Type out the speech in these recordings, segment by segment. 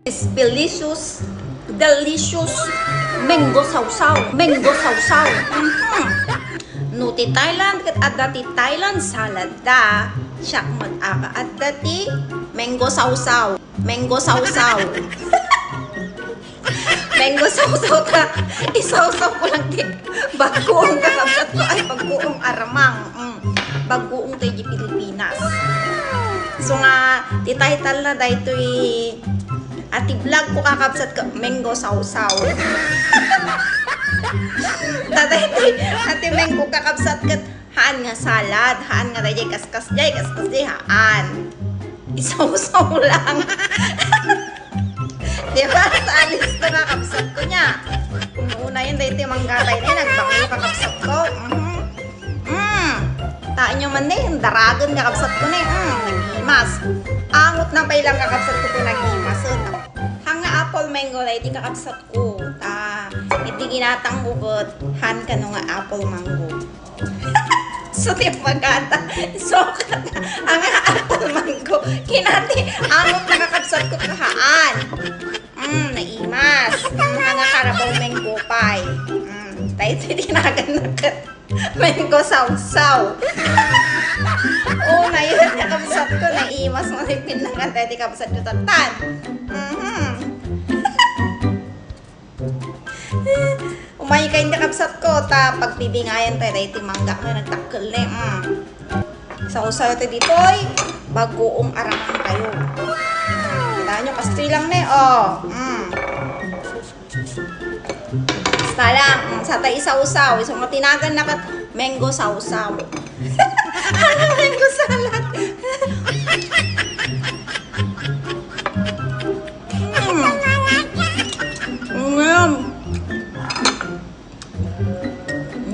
It's delicious mango sausaw. Mango sausaw. No ti Thailand kat adda ti Thailand salad da. Siyak mag-aka adda ti mango sausaw. Mango sausaw. Mango sausaw ta. Isausaw ko lang ti bagoong kakabsat ko ay bagoong aramang. Bagoong tayo di Pilipinas. So nga, ti title na dahito'y ati vlog ko kakabsat ko, mango sausaw. Dahito'y ati mango kakabsat ko, haan nga salad, haan nga dahito'y kaskas jay, haan. Isausaw lang. Diba? Sa alis ko kakabsat ko niya. Kung una yun dahito'y manggatay na yun, nagbangyo kakabsat ko. Taan nyo man yung daragan kakabsat ko na naghimas. Angot na pa ilang kakabsat ko po naghimas. Hanga apple mango na iti kakabsat ko. Iti ginatang hugot, han ka nga apple mango. So, di pagkata. So, hanga apple mango. Kinati, angot na kakabsat ko kahaan. Naimas. Hanga karabaw mango pie. Tayo iti tinagan mango sausaw. Oo, na yun, nakabsat ko, naimas mo rin pinangan tayo, di kabsat ko tatan. Umay kayo nakabsat ko, ta pagpibingayan tayo, tayo timangga na nagtakkel na. Sausaw ito dito, bagoong arangan kayo. Kita nyo, kastri lang na, Basta lang, sa tayo sausaw. So, matinagan na kat mango sausaw. Mango salad.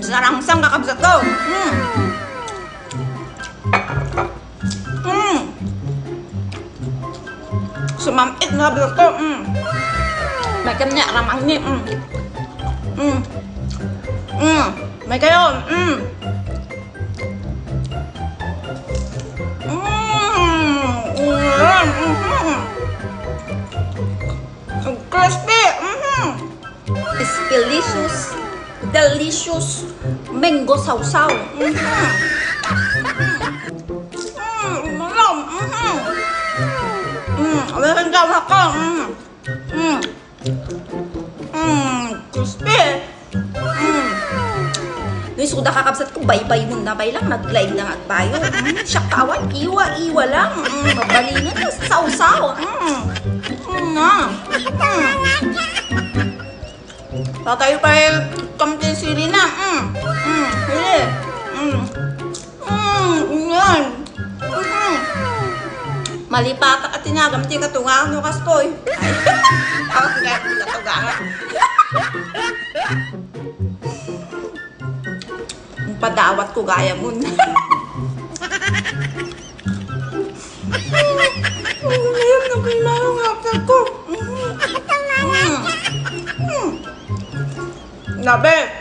Sarang-sang kakabsat ko. Sumamit na kabsat ko. May kanya, ramang ni. May kayo. Crispy. It's delicious mango sausaw. Malam. Meron daw ako. Crispy. Yung suda kakabsat ko, bay-bay mo na bay lang, nag-live lang at bayo. Siya kawan, iwa-iwa lang. Mabalingan na sa sausaw. Tatayo pa yung kamtin sili na. Hili. Yan. Malipata at tinagam, di katungaan nyo kastoy. Ako kaya pula tugangan. Padawat ko gaya mo na. Ngayon na kailangan ng apel ko. Nabe.